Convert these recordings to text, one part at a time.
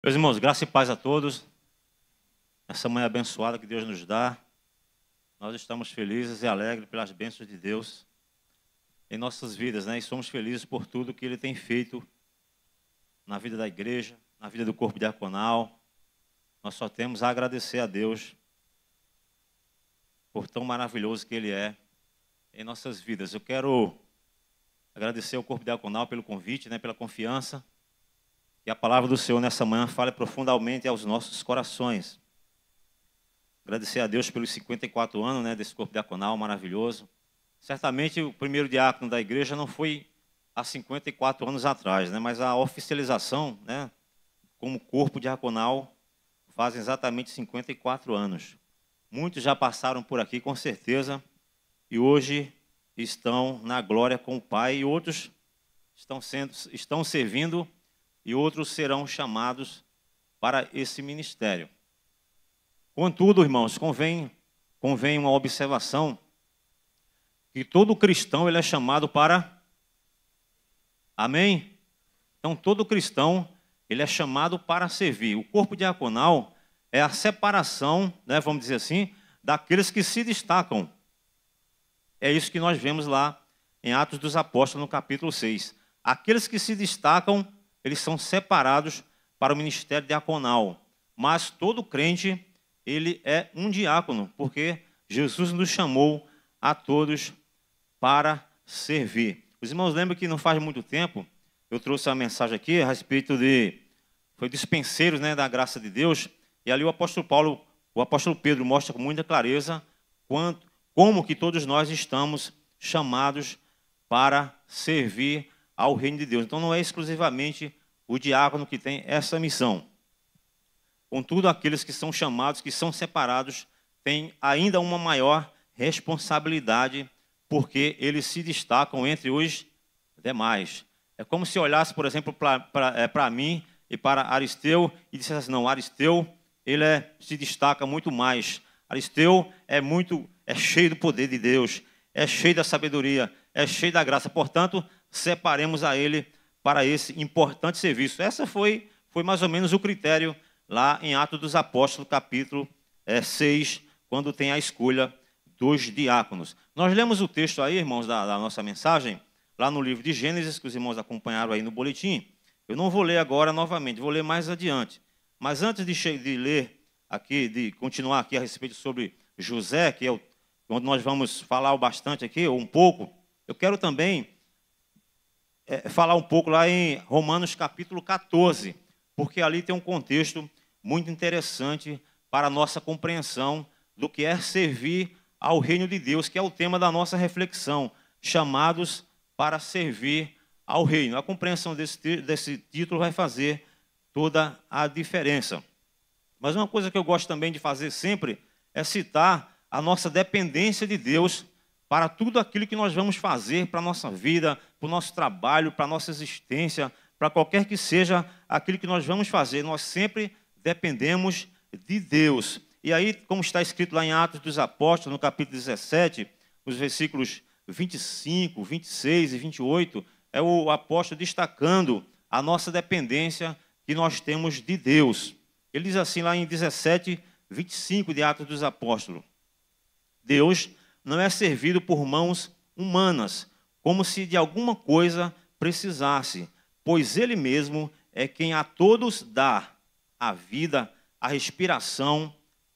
Meus irmãos, graça e paz a todos. Essa manhã abençoada que Deus nos dá. Nós estamos felizes e alegres pelas bênçãos de Deus em nossas vidas, né? E somos felizes por tudo que Ele tem feito na vida da igreja, na vida do corpo diaconal. Nós só temos a agradecer a Deus por tão maravilhoso que Ele é em nossas vidas. Eu quero agradecer ao corpo diaconal pelo convite, né? Pela confiança. Que a palavra do Senhor nessa manhã fale profundamente aos nossos corações. Agradecer a Deus pelos 54 anos, né, desse corpo diaconal maravilhoso. Certamente o primeiro diácono da igreja não foi há 54 anos atrás, né, mas a oficialização, né, como corpo diaconal faz exatamente 54 anos. Muitos já passaram por aqui, com certeza, e hoje estão na glória com o Pai, e outros estão servindo, e outros serão chamados para esse ministério. Contudo, irmãos, convém uma observação, que todo cristão ele é chamado para... Amém? Então, todo cristão ele é chamado para servir. O corpo diaconal é a separação, né, vamos dizer assim, daqueles que se destacam. É isso que nós vemos lá em Atos dos Apóstolos, no capítulo 6. Aqueles que se destacam, eles são separados para o ministério diaconal. Mas todo crente, ele é um diácono, porque Jesus nos chamou a todos para servir. Os irmãos lembram que não faz muito tempo, eu trouxe uma mensagem aqui a respeito foi dispenseiros, né, da graça de Deus, e ali o apóstolo Pedro mostra com muita clareza como que todos nós estamos chamados para servir ao reino de Deus. Então não é exclusivamente o diácono que tem essa missão. Contudo, aqueles que são chamados, que são separados, têm ainda uma maior responsabilidade, porque eles se destacam entre os demais. É como se olhasse, por exemplo, para mim e para Aristeu e dissesse assim, não, Aristeu ele se destaca muito mais. Aristeu é cheio do poder de Deus, é cheio da sabedoria, é cheio da graça. Portanto, separemos a ele para esse importante serviço. Essa foi mais ou menos o critério lá em Atos dos Apóstolos, capítulo 6, quando tem a escolha dos diáconos. Nós lemos o texto aí, irmãos, da nossa mensagem, lá no livro de Gênesis, que os irmãos acompanharam aí no boletim. Eu não vou ler agora novamente, vou ler mais adiante. Mas antes de ler aqui, de continuar aqui a respeito sobre José, que é onde nós vamos falar bastante aqui, ou um pouco, eu quero também falar um pouco lá em Romanos capítulo 14, porque ali tem um contexto muito interessante para a nossa compreensão do que é servir ao reino de Deus, que é o tema da nossa reflexão, chamados para servir ao reino. A compreensão desse título vai fazer toda a diferença. Mas uma coisa que eu gosto também de fazer sempre é citar a nossa dependência de Deus para tudo aquilo que nós vamos fazer para a nossa vida, para o nosso trabalho, para a nossa existência, para qualquer que seja aquilo que nós vamos fazer. Nós sempre dependemos de Deus. E aí, como está escrito lá em Atos dos Apóstolos, no capítulo 17, os versículos 25, 26 e 28, é o apóstolo destacando a nossa dependência que nós temos de Deus. Ele diz assim lá em 17, 25 de Atos dos Apóstolos: Deus não é servido por mãos humanas, como se de alguma coisa precisasse, pois Ele mesmo é quem a todos dá a vida, a respiração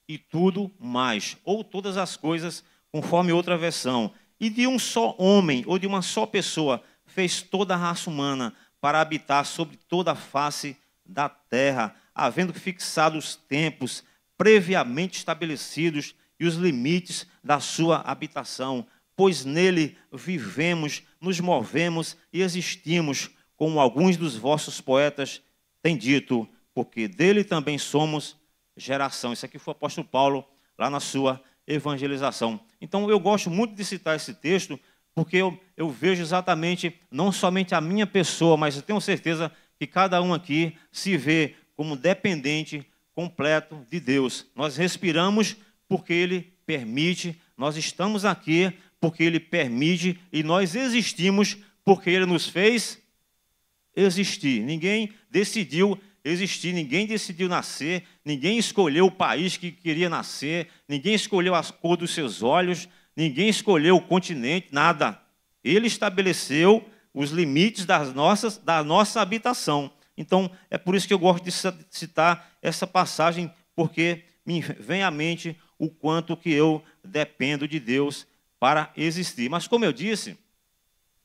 e tudo mais, ou todas as coisas, conforme outra versão. E de um só homem, ou de uma só pessoa, fez toda a raça humana para habitar sobre toda a face da terra, havendo fixado os tempos previamente estabelecidos e os limites da sua habitação, pois nele vivemos, nos movemos e existimos, como alguns dos vossos poetas têm dito, porque dele também somos geração. Isso aqui foi o apóstolo Paulo, lá na sua evangelização. Então, eu gosto muito de citar esse texto, porque eu vejo exatamente, não somente a minha pessoa, mas eu tenho certeza que cada um aqui se vê como dependente completo de Deus. Nós respiramos porque Ele permite, nós estamos aqui porque Ele permite, e nós existimos porque Ele nos fez existir. Ninguém decidiu existir, ninguém decidiu nascer, ninguém escolheu o país que queria nascer, ninguém escolheu a cor dos seus olhos, ninguém escolheu o continente, nada. Ele estabeleceu os limites da nossa habitação. Então, é por isso que eu gosto de citar essa passagem, porque me vem à mente o quanto que eu dependo de Deus para existir. Mas, como eu disse,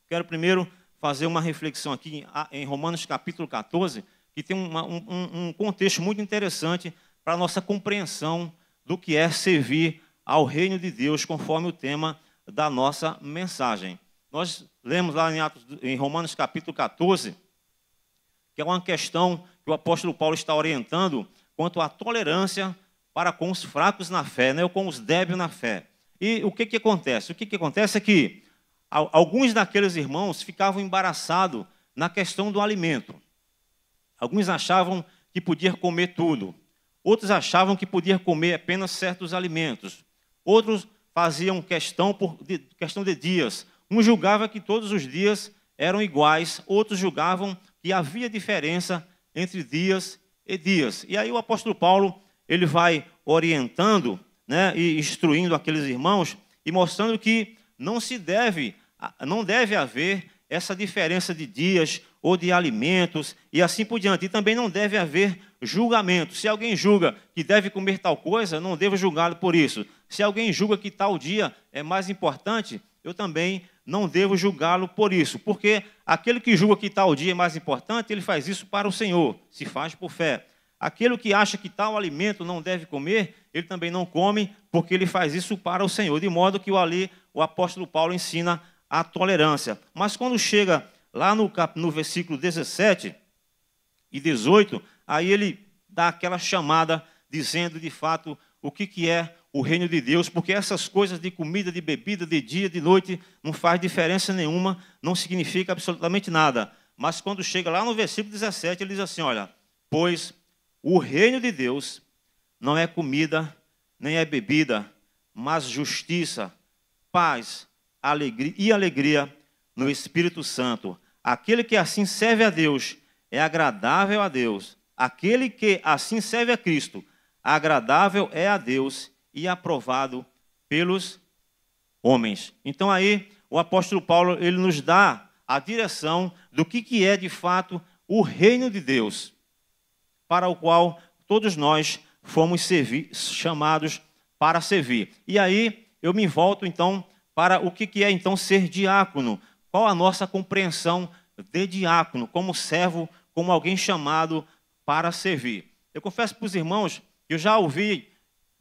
quero primeiro fazer uma reflexão aqui em Romanos capítulo 14, que tem um contexto muito interessante para a nossa compreensão do que é servir ao reino de Deus, conforme o tema da nossa mensagem. Nós lemos lá em Romanos capítulo 14, que é uma questão que o apóstolo Paulo está orientando quanto à tolerância para com os fracos na fé, né, ou com os débeis na fé. E o que acontece? O que acontece é que alguns daqueles irmãos ficavam embaraçados na questão do alimento. Alguns achavam que podia comer tudo. Outros achavam que podia comer apenas certos alimentos. Outros faziam questão de dias. Um julgava que todos os dias eram iguais. Outros julgavam que havia diferença entre dias e dias. E aí o apóstolo Paulo ele vai orientando, né, e instruindo aqueles irmãos e mostrando que não deve haver essa diferença de dias ou de alimentos e assim por diante. E também não deve haver julgamento. Se alguém julga que deve comer tal coisa, não devo julgá-lo por isso. Se alguém julga que tal dia é mais importante, eu também não devo julgá-lo por isso. Porque aquele que julga que tal dia é mais importante, ele faz isso para o Senhor, se faz por fé. Aquele que acha que tal alimento não deve comer, ele também não come, porque ele faz isso para o Senhor. De modo que ali o apóstolo Paulo ensina a tolerância. Mas quando chega lá no versículo 17 e 18, aí ele dá aquela chamada, dizendo de fato o que é o reino de Deus, porque essas coisas de comida, de bebida, de dia, de noite, não faz diferença nenhuma, não significa absolutamente nada. Mas quando chega lá no versículo 17, ele diz assim, olha, pois o reino de Deus não é comida, nem é bebida, mas justiça, paz, alegria no Espírito Santo. Aquele que assim serve a Deus é agradável a Deus. Aquele que assim serve a Cristo, agradável é a Deus e aprovado pelos homens. Então aí o apóstolo Paulo ele nos dá a direção do que é de fato o reino de Deus, para o qual todos nós fomos chamados para servir. E aí eu me volto então para o que é então ser diácono. Qual a nossa compreensão de diácono, como servo, como alguém chamado para servir. Eu confesso para os irmãos, eu já ouvi,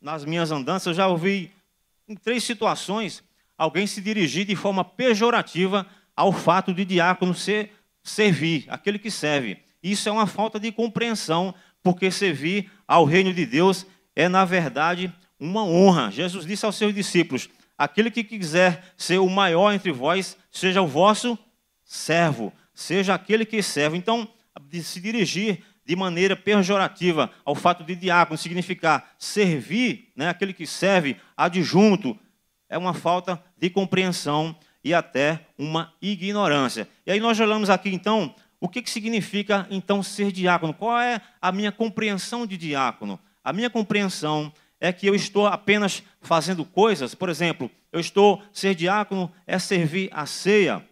nas minhas andanças, eu já ouvi em 3 situações, alguém se dirigir de forma pejorativa ao fato de diácono servir, aquele que serve. Isso é uma falta de compreensão, porque servir ao reino de Deus é, na verdade, uma honra. Jesus disse aos seus discípulos, aquele que quiser ser o maior entre vós, seja o vosso servo, seja aquele que serve. Então, de se dirigir de maneira pejorativa ao fato de diácono significar servir, né, aquele que serve, adjunto, é uma falta de compreensão e até uma ignorância. E aí nós olhamos aqui, então, o que significa, então, ser diácono? Qual é a minha compreensão de diácono? A minha compreensão é que eu estou apenas fazendo coisas, por exemplo, ser diácono é servir a ceia,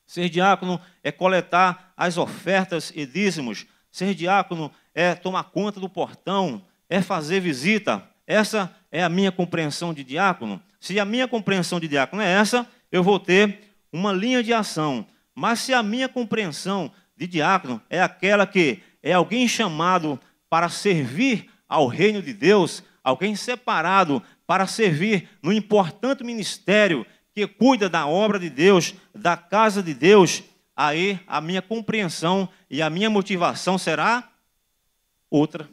ser diácono é coletar as ofertas e dízimos, ser diácono é tomar conta do portão, é fazer visita. Essa é a minha compreensão de diácono. Se a minha compreensão de diácono é essa, eu vou ter uma linha de ação. Mas se a minha compreensão de diácono é aquela que é alguém chamado para servir ao reino de Deus, alguém separado para servir no importante ministério que cuida da obra de Deus, da casa de Deus, aí a minha compreensão e a minha motivação será outra.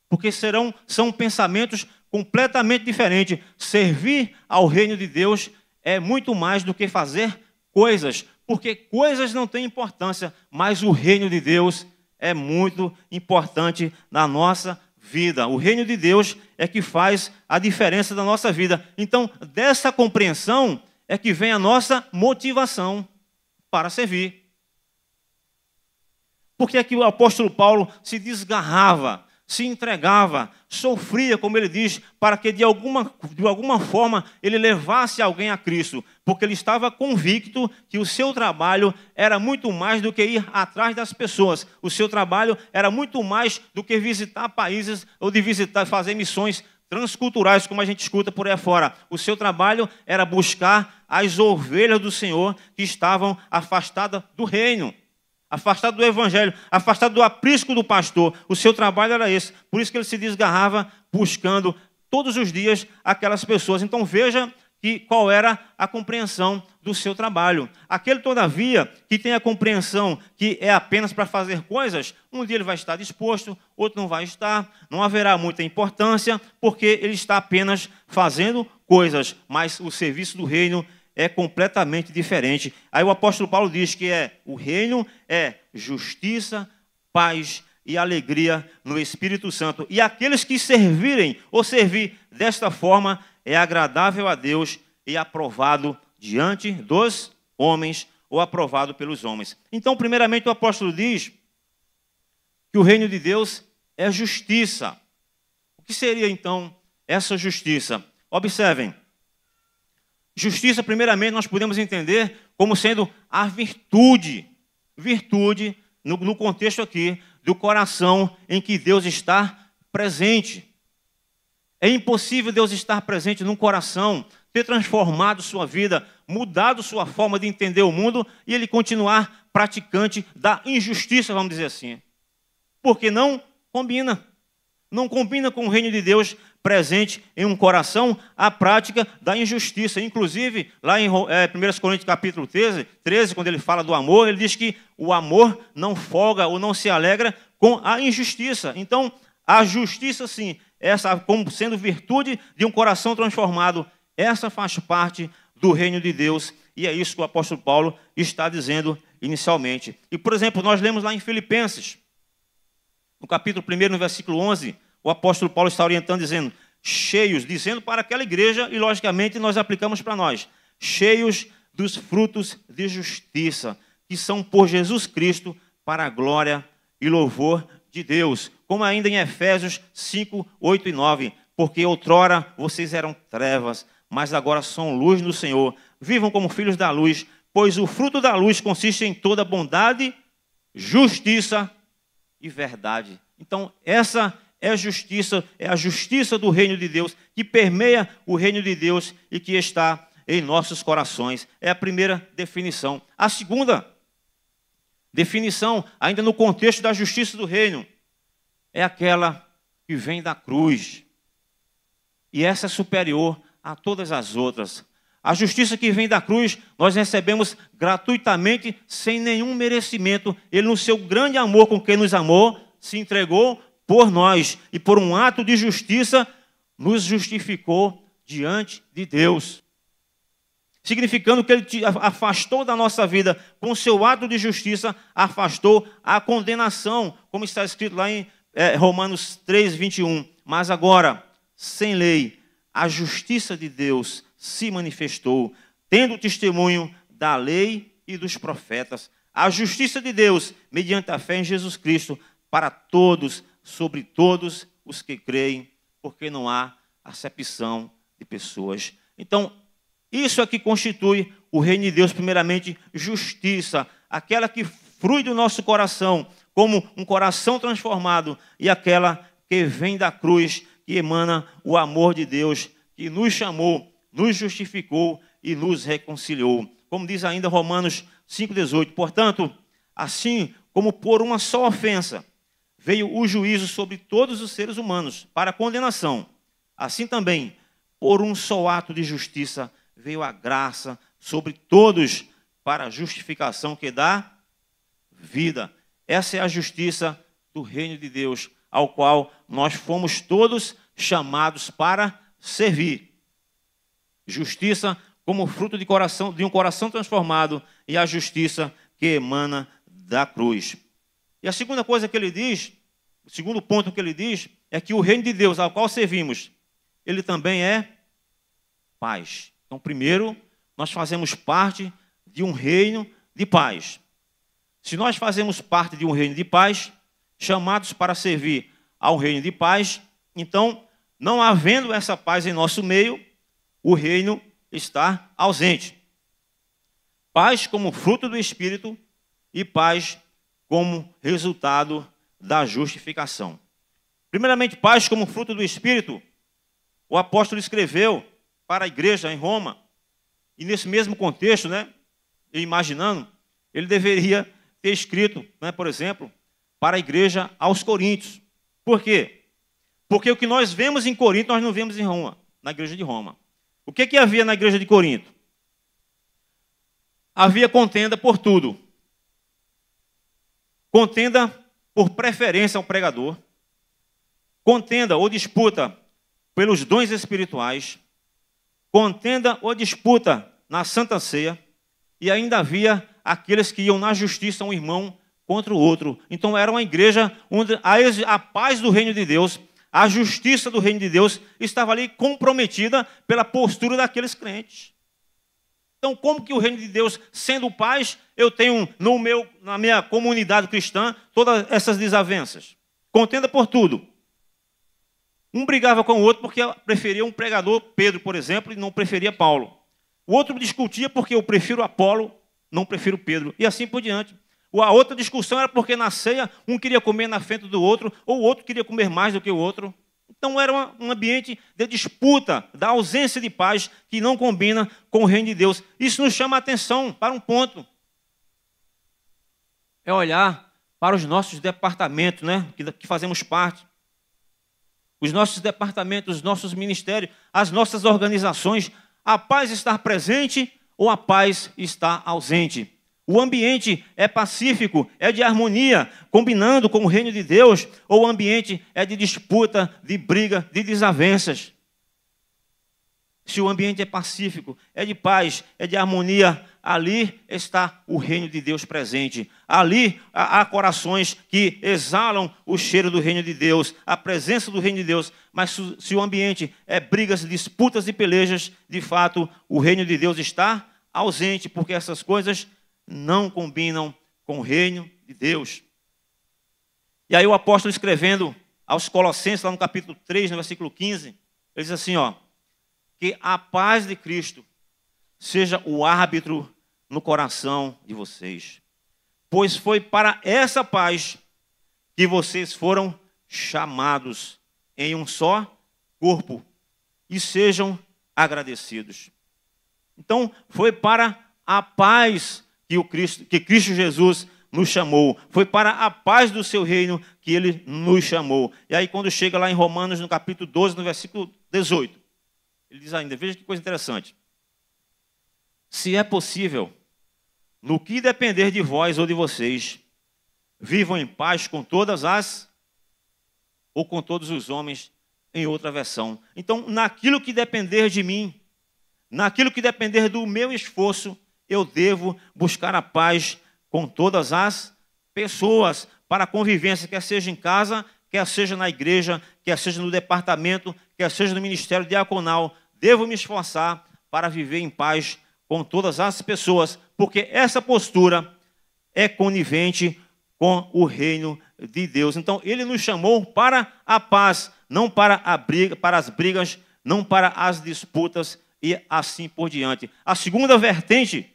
Porque são pensamentos completamente diferentes. Servir ao reino de Deus é muito mais do que fazer coisas, porque coisas não têm importância, mas o reino de Deus é muito importante na nossa vida. O reino de Deus é que faz a diferença da nossa vida. Então, dessa compreensão é que vem a nossa motivação para servir. Por que é que o apóstolo Paulo se desgarrava, se entregava, sofria, como ele diz, para que de alguma forma ele levasse alguém a Cristo? Porque ele estava convicto que o seu trabalho era muito mais do que ir atrás das pessoas. O seu trabalho era muito mais do que visitar países ou de fazer missões transculturais, como a gente escuta por aí fora. O seu trabalho era buscar as ovelhas do Senhor que estavam afastadas do reino, afastado do evangelho, afastado do aprisco do pastor. O seu trabalho era esse. Por isso que ele se desgarrava buscando todos os dias aquelas pessoas. Então veja qual era a compreensão do seu trabalho. Aquele, todavia, que tem a compreensão que é apenas para fazer coisas, um dia ele vai estar disposto, outro não vai estar, não haverá muita importância, porque ele está apenas fazendo coisas, mas o serviço do reino é completamente diferente. Aí o apóstolo Paulo diz que o reino é justiça, paz e alegria no Espírito Santo. E aqueles que servirem ou servir desta forma é agradável a Deus e aprovado diante dos homens ou aprovado pelos homens. Então, primeiramente, o apóstolo diz que o reino de Deus é justiça. O que seria, então, essa justiça? Observem. Justiça, primeiramente, nós podemos entender como sendo a virtude. Virtude, no contexto aqui, do coração em que Deus está presente. É impossível Deus estar presente num coração, ter transformado sua vida, mudado sua forma de entender o mundo e ele continuar praticante da injustiça, vamos dizer assim. Porque não combina. Não combina com o reino de Deus presente em um coração a prática da injustiça. Inclusive, lá em 1 Coríntios capítulo 13, quando ele fala do amor, ele diz que o amor não folga ou não se alegra com a injustiça. Então, a justiça, sim, essa como sendo virtude de um coração transformado, essa faz parte do reino de Deus. E é isso que o apóstolo Paulo está dizendo inicialmente. E, por exemplo, nós lemos lá em Filipenses, no capítulo 1, no versículo 11, o apóstolo Paulo está orientando, dizendo para aquela igreja, e logicamente nós aplicamos para nós, cheios dos frutos de justiça, que são por Jesus Cristo, para a glória e louvor de Deus. Como ainda em Efésios 5, 8 e 9, porque outrora vocês eram trevas, mas agora são luz no Senhor. Vivam como filhos da luz, pois o fruto da luz consiste em toda bondade, justiça e verdade. Então, essa é a justiça do reino de Deus, que permeia o reino de Deus e que está em nossos corações. É a primeira definição. A segunda definição, ainda no contexto da justiça do reino, é aquela que vem da cruz. E essa é superior a todas as outras. A justiça que vem da cruz, nós recebemos gratuitamente, sem nenhum merecimento. Ele, no seu grande amor com quem nos amou, se entregou por nós. E por um ato de justiça, nos justificou diante de Deus. Significando que ele te afastou da nossa vida, com seu ato de justiça, afastou a condenação, como está escrito lá em Romanos 3, 21. Mas agora, sem lei, a justiça de Deus se manifestou, tendo testemunho da lei e dos profetas. A justiça de Deus, mediante a fé em Jesus Cristo, para todos, sobre todos os que creem, porque não há acepção de pessoas. Então, isso é que constitui o reino de Deus, primeiramente, justiça, aquela que flui do nosso coração, como um coração transformado, e aquela que vem da cruz, que emana o amor de Deus, que nos chamou, nos justificou e nos reconciliou. Como diz ainda Romanos 5,18, portanto, assim como por uma só ofensa veio o juízo sobre todos os seres humanos para condenação, assim também, por um só ato de justiça, veio a graça sobre todos para a justificação que dá vida. Essa é a justiça do reino de Deus, ao qual nós fomos todos chamados para servir. Justiça como fruto de um coração transformado e a justiça que emana da cruz. E a segunda coisa que ele diz, o segundo ponto que ele diz, é que o reino de Deus ao qual servimos, ele também é paz. Então, primeiro, nós fazemos parte de um reino de paz. Se nós fazemos parte de um reino de paz, chamados para servir ao reino de paz, então, não havendo essa paz em nosso meio, o reino está ausente. Paz como fruto do Espírito e paz como resultado da justificação. Primeiramente, paz como fruto do Espírito, o apóstolo escreveu para a igreja em Roma, e nesse mesmo contexto, imaginando, ele deveria ter escrito, por exemplo, para a igreja aos Coríntios. Por quê? Porque o que nós vemos em Corinto, nós não vemos em Roma, na igreja de Roma. O que havia na igreja de Corinto? Havia contenda por tudo. Contenda por preferência ao pregador. Contenda ou disputa pelos dons espirituais. Contenda ou disputa na Santa Ceia. E ainda havia aqueles que iam na justiça um irmão contra o outro. Então era uma igreja onde a paz do reino de Deus, a justiça do reino de Deus estava ali comprometida pela postura daqueles crentes. Então, como que o reino de Deus, sendo paz, eu tenho na minha comunidade cristã todas essas desavenças? Contenda por tudo. Um brigava com o outro porque preferia um pregador, Pedro, por exemplo, e não preferia Paulo. O outro discutia porque eu prefiro Apolo, não prefiro Pedro, e assim por diante. A outra discussão era porque na ceia um queria comer na frente do outro, ou o outro queria comer mais do que o outro. Então era um ambiente de disputa, da ausência de paz, que não combina com o reino de Deus. Isso nos chama a atenção para um ponto. É olhar para os nossos departamentos, que fazemos parte. Os nossos departamentos, os nossos ministérios, as nossas organizações. A paz está presente ou a paz está ausente? O ambiente é pacífico, é de harmonia, combinando com o reino de Deus, ou o ambiente é de disputa, de briga, de desavenças? Se o ambiente é pacífico, é de paz, é de harmonia, ali está o reino de Deus presente. Ali há corações que exalam o cheiro do reino de Deus, a presença do reino de Deus. Mas se o ambiente é brigas, disputas e pelejas, de fato, o reino de Deus está ausente, porque essas coisas não combinam com o reino de Deus. E aí o apóstolo escrevendo aos Colossenses, lá no capítulo 3, no versículo 15, ele diz assim, que a paz de Cristo seja o árbitro no coração de vocês. Pois foi para essa paz que vocês foram chamados em um só corpo, e sejam agradecidos. Então, foi para a paz que Cristo Jesus nos chamou. Foi para a paz do seu reino que ele nos chamou. E aí, quando chega lá em Romanos, no capítulo 12, no versículo 18, ele diz ainda, veja que coisa interessante. Se é possível, no que depender de vós ou de vocês, vivam em paz com todas ou com todos os homens, em outra versão. Então, naquilo que depender de mim, naquilo que depender do meu esforço, eu devo buscar a paz com todas as pessoas, para a convivência, quer seja em casa, quer seja na igreja, quer seja no departamento, quer seja no ministério diaconal. Devo me esforçar para viver em paz com todas as pessoas, porque essa postura é conivente com o reino de Deus. Então, ele nos chamou para a paz, não para para as brigas, não para as disputas e assim por diante. A segunda vertente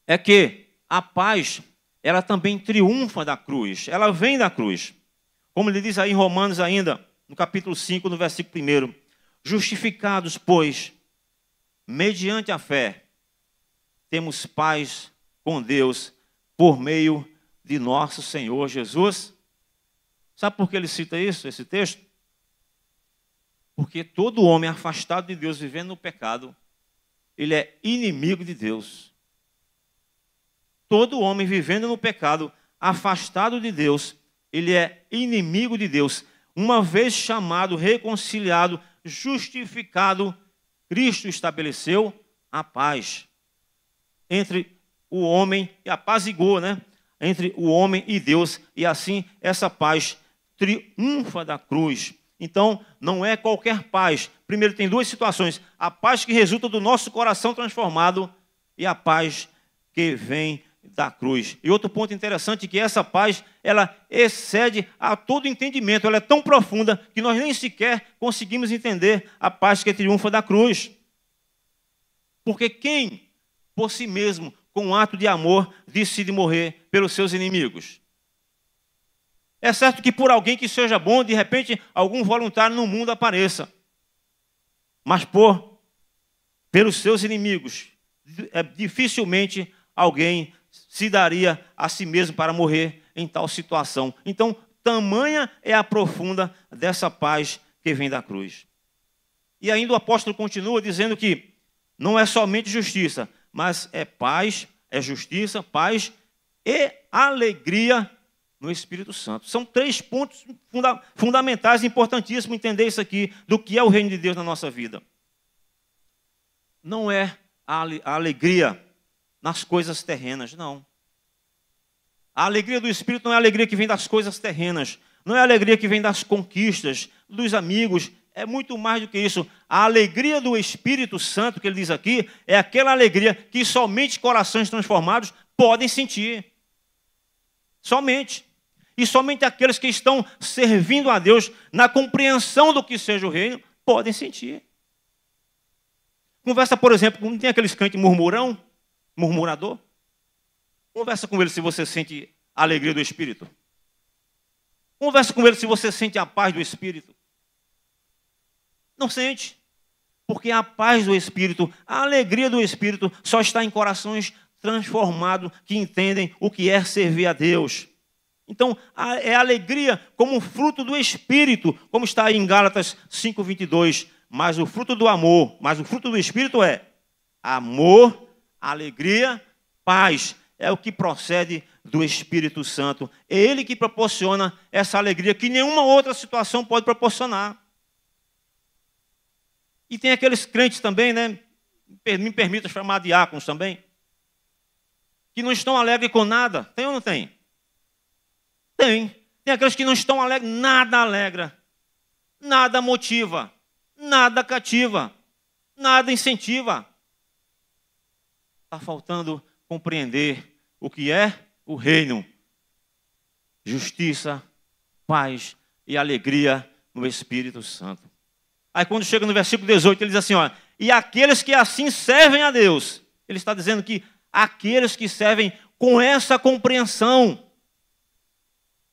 é que a paz, ela também triunfa da cruz, ela vem da cruz. Como ele diz aí em Romanos ainda, no capítulo 5, no versículo 1, justificados, pois, mediante a fé, temos paz com Deus por meio de nosso Senhor Jesus. Sabe por que ele cita isso, esse texto? Porque todo homem afastado de Deus, vivendo no pecado, ele é inimigo de Deus. Todo homem vivendo no pecado, afastado de Deus, ele é inimigo de Deus. Uma vez chamado, reconciliado, justificado, Cristo estabeleceu a paz entre o homem, e apaziguou, entre o homem e Deus, e assim essa paz triunfa da cruz. Então, não é qualquer paz. Primeiro, tem duas situações: a paz que resulta do nosso coração transformado e a paz que vem da cruz. E outro ponto interessante é que essa paz, ela excede a todo entendimento. Ela é tão profunda que nós nem sequer conseguimos entender a paz que triunfa da cruz. Porque quem, por si mesmo, com um ato de amor, decide morrer pelos seus inimigos? É certo que por alguém que seja bom, de repente, algum voluntário no mundo apareça. Mas pelos seus inimigos, dificilmente alguém se daria a si mesmo para morrer em tal situação. Então, tamanha é a profunda dessa paz que vem da cruz. E ainda o apóstolo continua dizendo que não é somente justiça, mas é paz, é justiça, paz e alegria no Espírito Santo. São 3 pontos fundamentais, importantíssimos entender isso aqui, do que é o reino de Deus na nossa vida. Não é a alegria nas coisas terrenas, não. A alegria do Espírito não é a alegria que vem das coisas terrenas, não é a alegria que vem das conquistas, dos amigos, é muito mais do que isso. A alegria do Espírito Santo, que ele diz aqui, é aquela alegria que somente corações transformados podem sentir. Somente. E somente aqueles que estão servindo a Deus na compreensão do que seja o reino, podem sentir. Conversa, por exemplo, não tem aqueles crentes murmurador? Conversa com ele se você sente a alegria do Espírito. Conversa com ele se você sente a paz do Espírito. Não sente. Porque a paz do Espírito, a alegria do Espírito, só está em corações transformados que entendem o que é servir a Deus. Então, é alegria como fruto do Espírito, como está aí em Gálatas 5:22. Mas o fruto do amor, mas o fruto do Espírito é amor, alegria, paz. É o que procede do Espírito Santo. É Ele que proporciona essa alegria que nenhuma outra situação pode proporcionar. E tem aqueles crentes também, né? Me permita chamar diáconos também, que não estão alegres com nada. Tem ou não tem? Tem. Tem aqueles que não estão alegres, nada alegra, nada motiva, nada cativa, nada incentiva. Está faltando compreender o que é o reino. Justiça, paz e alegria no Espírito Santo. Aí quando chega no versículo 18, ele diz assim, ó, e aqueles que assim servem a Deus. Ele está dizendo que aqueles que servem com essa compreensão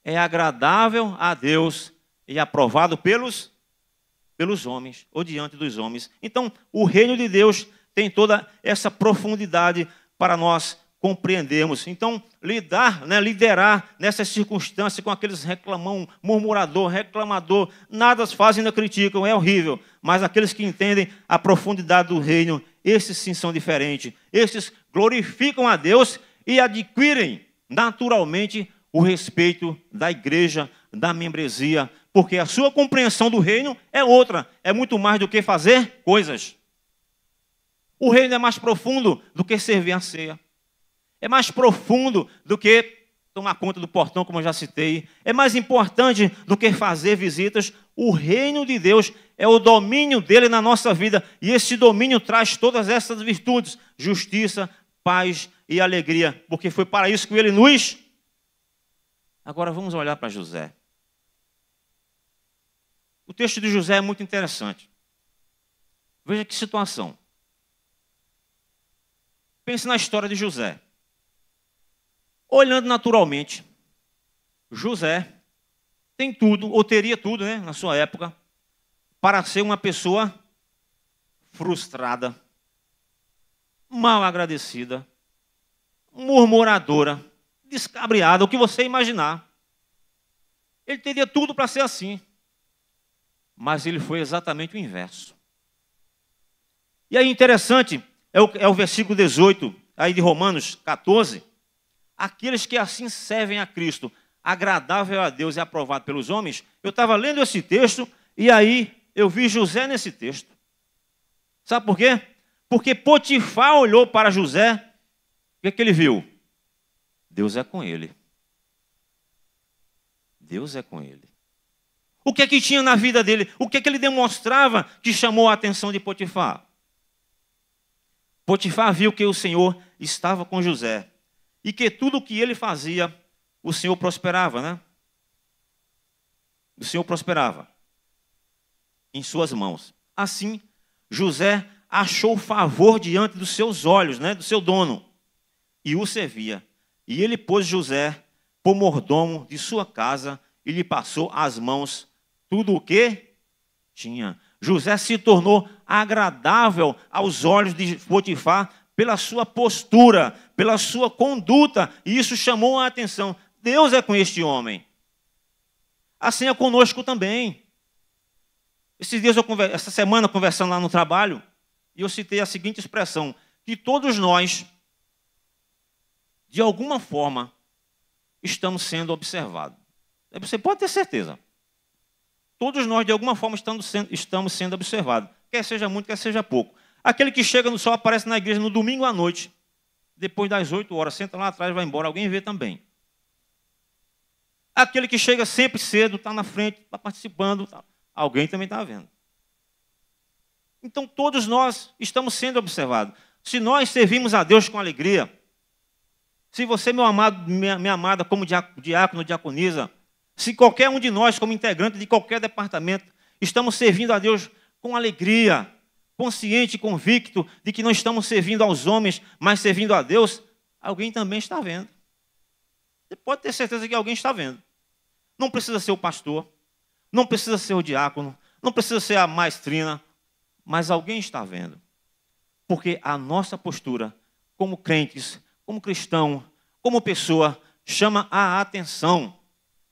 é agradável a Deus e aprovado pelos homens, ou diante dos homens. Então, o reino de Deus tem toda essa profundidade para nós compreendermos. Então, liderar nessas circunstâncias com aqueles reclamador, nada fazem, não criticam, é horrível. Mas aqueles que entendem a profundidade do reino, esses sim são diferentes. Esses glorificam a Deus e adquirem naturalmente o respeito da igreja, da membresia, porque a sua compreensão do reino é outra, é muito mais do que fazer coisas. O reino é mais profundo do que servir a ceia. É mais profundo do que tomar conta do portão, como eu já citei. É mais importante do que fazer visitas. O reino de Deus é o domínio dele na nossa vida. E esse domínio traz todas essas virtudes: justiça, paz e alegria. Porque foi para isso que ele nos... Agora vamos olhar para José. O texto de José é muito interessante. Veja que situação. Pense na história de José. Olhando naturalmente, José tem tudo, ou teria tudo, né, na sua época, para ser uma pessoa frustrada, mal agradecida, murmuradora, descabriada, o que você imaginar. Ele teria tudo para ser assim. Mas ele foi exatamente o inverso. E aí interessante, é o versículo 18, aí de Romanos 14. Aqueles que assim servem a Cristo, agradável a Deus e aprovado pelos homens. Eu estava lendo esse texto e aí eu vi José nesse texto. Sabe por quê? Porque Potifar olhou para José, o que é que ele viu? Deus é com ele. Deus é com ele. O que é que tinha na vida dele? O que é que ele demonstrava que chamou a atenção de Potifar? Potifar viu que o Senhor estava com José. e que tudo o que ele fazia, o Senhor prosperava, né? O Senhor prosperava em suas mãos. Assim, José achou favor diante dos seus olhos, né, do seu dono, e o servia. E ele pôs José por mordomo de sua casa e lhe passou às mãos tudo o que tinha. José se tornou agradável aos olhos de Potifar pela sua postura, pela sua conduta, e isso chamou a atenção. Deus é com este homem. Assim é conosco também. Essa semana, conversando lá no trabalho, eu citei a seguinte expressão, que todos nós, de alguma forma, estamos sendo observados. Você pode ter certeza. Todos nós, de alguma forma, estamos sendo observados. Quer seja muito, quer seja pouco. Aquele que chega no sol, aparece na igreja no domingo à noite, depois das 8 horas, senta lá atrás, vai embora, alguém vê também. Aquele que chega sempre cedo, está na frente, está participando, alguém também está vendo. Então, todos nós estamos sendo observados. Se nós servimos a Deus com alegria, se você, meu amado, minha amada, como diácono, diaconisa, se qualquer um de nós, como integrante de qualquer departamento, estamos servindo a Deus com alegria, consciente e convicto de que não estamos servindo aos homens, mas servindo a Deus, alguém também está vendo. Você pode ter certeza que alguém está vendo. Não precisa ser o pastor, não precisa ser o diácono, não precisa ser a maestrina, mas alguém está vendo. Porque a nossa postura, como crentes, como cristão, como pessoa, chama a atenção.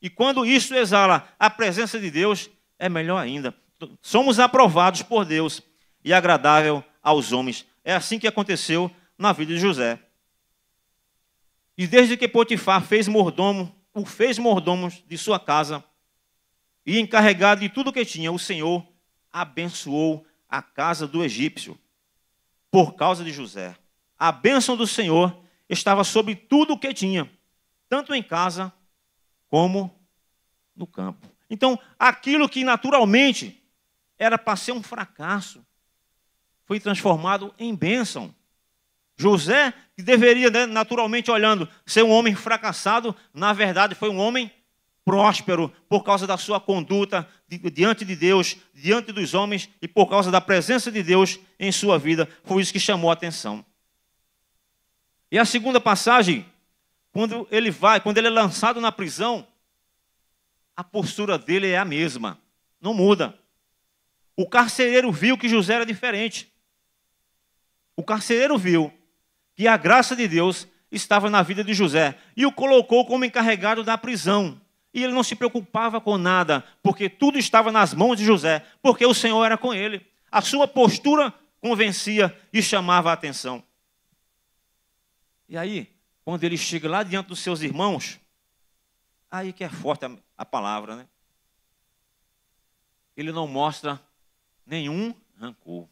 E quando isso exala a presença de Deus, é melhor ainda. Somos aprovados por Deus e agradável aos homens. É assim que aconteceu na vida de José. E desde que Potifar o fez mordomo de sua casa e encarregado de tudo o que tinha, o Senhor abençoou a casa do egípcio por causa de José. A bênção do Senhor estava sobre tudo o que tinha, tanto em casa como no campo. Então, aquilo que naturalmente era para ser um fracasso, foi transformado em bênção. José, que deveria, né, naturalmente olhando, ser um homem fracassado, na verdade foi um homem próspero por causa da sua conduta diante de Deus, diante dos homens e por causa da presença de Deus em sua vida. Foi isso que chamou a atenção. E a segunda passagem, quando ele é lançado na prisão, a postura dele é a mesma, não muda. O carcereiro viu que José era diferente. O carcereiro viu que a graça de Deus estava na vida de José e o colocou como encarregado da prisão. E ele não se preocupava com nada, porque tudo estava nas mãos de José, porque o Senhor era com ele. A sua postura convencia e chamava a atenção. E aí, quando ele chega lá diante dos seus irmãos, aí que é forte a palavra, né? Ele não mostra nenhum rancor.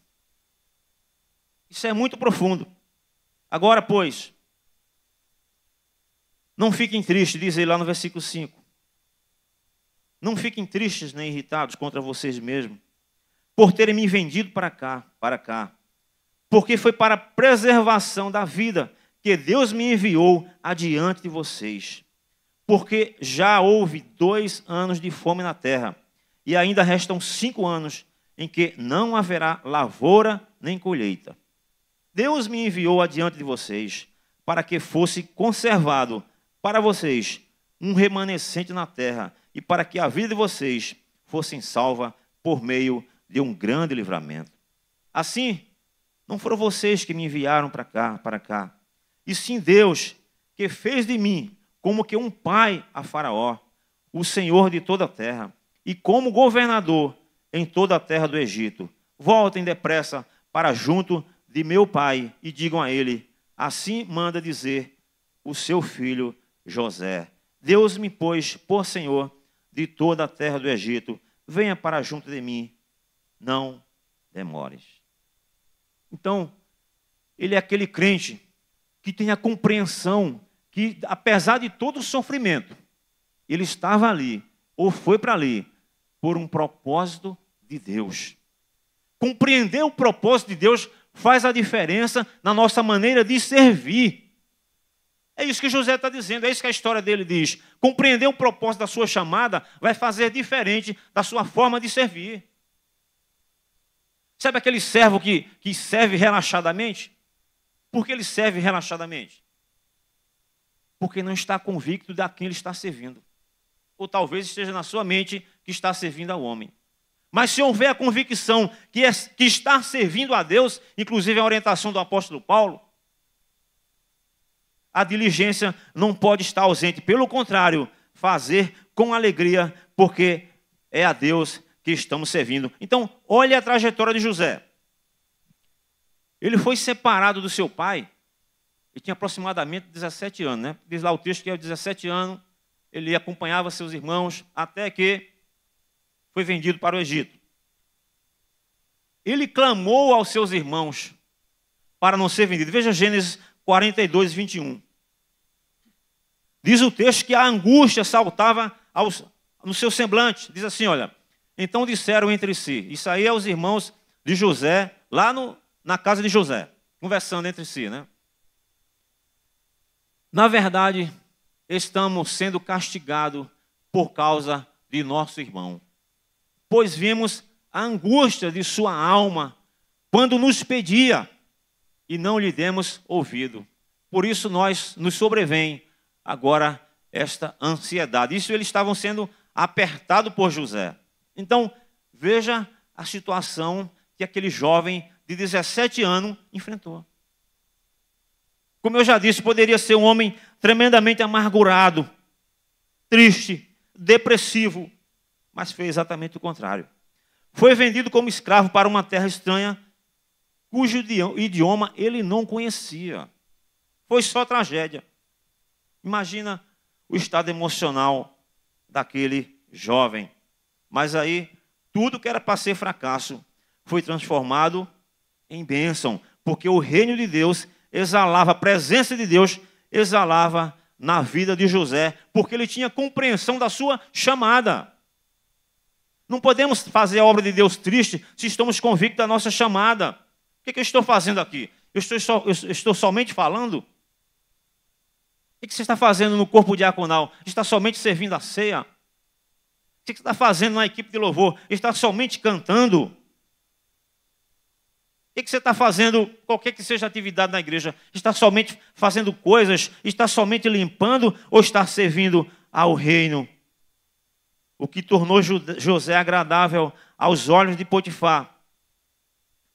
Isso é muito profundo. Agora, pois, não fiquem tristes, diz ele lá no versículo 5. Não fiquem tristes nem irritados contra vocês mesmos, por terem me vendido para cá, porque foi para a preservação da vida que Deus me enviou adiante de vocês. Porque já houve 2 anos de fome na terra, e ainda restam 5 anos em que não haverá lavoura nem colheita. Deus me enviou adiante de vocês, para que fosse conservado para vocês um remanescente na terra, e para que a vida de vocês fosse salva por meio de um grande livramento. Assim, não foram vocês que me enviaram para cá, e sim Deus, que fez de mim como que um pai a Faraó, o Senhor de toda a terra, e como governador em toda a terra do Egito. Voltem depressa para junto de meu pai e digam a ele, assim manda dizer o seu filho José. Deus me pôs por Senhor de toda a terra do Egito. Venha para junto de mim, não demores. Então, ele é aquele crente que tem a compreensão que, apesar de todo o sofrimento, ele estava ali, ou foi para ali, por um propósito de Deus. Compreender o propósito de Deus faz a diferença na nossa maneira de servir. É isso que José está dizendo, é isso que a história dele diz. Compreender o propósito da sua chamada vai fazer diferente da sua forma de servir. Sabe aquele servo que serve relaxadamente? Por que ele serve relaxadamente? Porque não está convicto de a quem ele está servindo. Ou talvez esteja na sua mente que está servindo ao homem. Mas se houver a convicção que está servindo a Deus, inclusive a orientação do apóstolo Paulo, a diligência não pode estar ausente. Pelo contrário, fazer com alegria, porque é a Deus que estamos servindo. Então, olhe a trajetória de José. Ele foi separado do seu pai, ele tinha aproximadamente 17 anos, né? Diz lá o texto que aos 17 anos, ele acompanhava seus irmãos, até que foi vendido para o Egito. Ele clamou aos seus irmãos para não ser vendido. Veja Gênesis 42, 21. Diz o texto que a angústia saltava no seu semblante. Diz assim, olha, então disseram entre si, isso aí é os irmãos de José, lá na casa de José, conversando entre si, né? Na verdade, estamos sendo castigados por causa de nosso irmão, pois vimos a angústia de sua alma quando nos pedia e não lhe demos ouvido. Por isso nos sobrevém agora esta ansiedade. Isso eles estavam sendo apertados por José. Então, veja a situação que aquele jovem de 17 anos enfrentou. Como eu já disse, poderia ser um homem tremendamente amargurado, triste, depressivo, mas fez exatamente o contrário. Foi vendido como escravo para uma terra estranha, cujo idioma ele não conhecia. Foi só tragédia. Imagina o estado emocional daquele jovem. Mas aí, tudo que era para ser fracasso foi transformado em bênção, porque o reino de Deus exalava, a presença de Deus exalava na vida de José, porque ele tinha compreensão da sua chamada. Não podemos fazer a obra de Deus triste se estamos convictos da nossa chamada. O que eu estou fazendo aqui? Eu estou somente falando? O que você está fazendo no corpo diaconal? Está somente servindo a ceia? O que você está fazendo na equipe de louvor? Está somente cantando? O que você está fazendo, qualquer que seja a atividade na igreja? Está somente fazendo coisas? Está somente limpando? Ou está servindo ao reino? O que tornou José agradável aos olhos de Potifar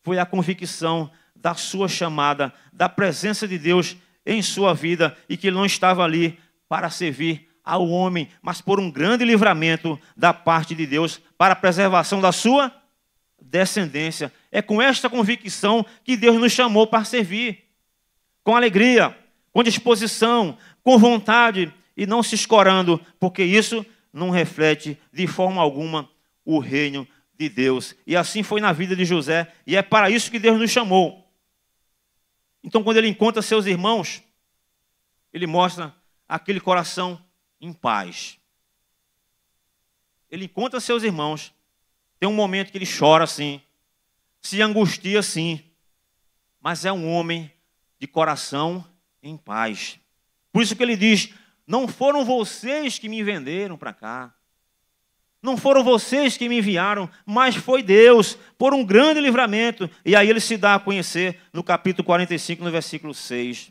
foi a convicção da sua chamada, da presença de Deus em sua vida, e que ele não estava ali para servir ao homem, mas por um grande livramento da parte de Deus, para a preservação da sua descendência. É com esta convicção que Deus nos chamou para servir, com alegria, com disposição, com vontade, e não se escorando, porque isso não reflete de forma alguma o reino de Deus. E assim foi na vida de José, e é para isso que Deus nos chamou. Então, quando ele encontra seus irmãos, ele mostra aquele coração em paz. Ele encontra seus irmãos, tem um momento que ele chora assim, se angustia assim, mas é um homem de coração em paz. Por isso que ele diz: não foram vocês que me venderam para cá, não foram vocês que me enviaram, mas foi Deus, por um grande livramento. E aí ele se dá a conhecer no capítulo 45, no versículo 6.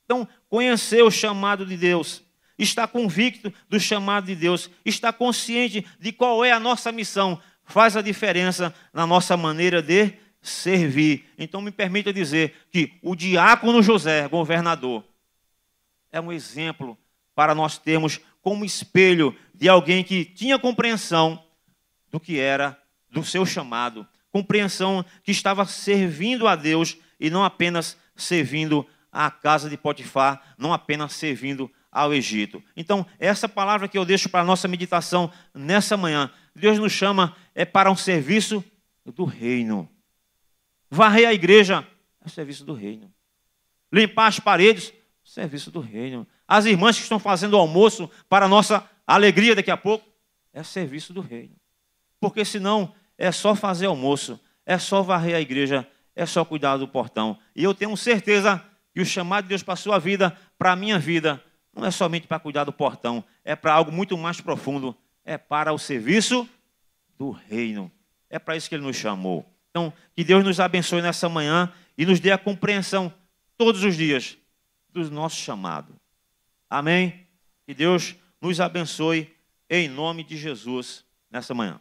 Então, conhecer o chamado de Deus, estar convicto do chamado de Deus, estar consciente de qual é a nossa missão, faz a diferença na nossa maneira de servir. Então, me permita dizer que o diácono José, governador, é um exemplo para nós termos como espelho de alguém que tinha compreensão do que era do seu chamado, compreensão que estava servindo a Deus e não apenas servindo à casa de Potifar, não apenas servindo ao Egito. Então, essa palavra que eu deixo para a nossa meditação nessa manhã, Deus nos chama para um serviço do reino. Varrer a igreja é o serviço do reino. Limpar as paredes, serviço do reino. As irmãs que estão fazendo o almoço para a nossa alegria daqui a pouco, é serviço do reino. Porque senão é só fazer almoço, é só varrer a igreja, é só cuidar do portão. E eu tenho certeza E o chamado de Deus para a sua vida, para a minha vida, não é somente para cuidar do portão, é para algo muito mais profundo, é para o serviço do reino. É para isso que Ele nos chamou. Então, que Deus nos abençoe nessa manhã e nos dê a compreensão todos os dias do nosso chamado. Amém? Que Deus nos abençoe em nome de Jesus nessa manhã.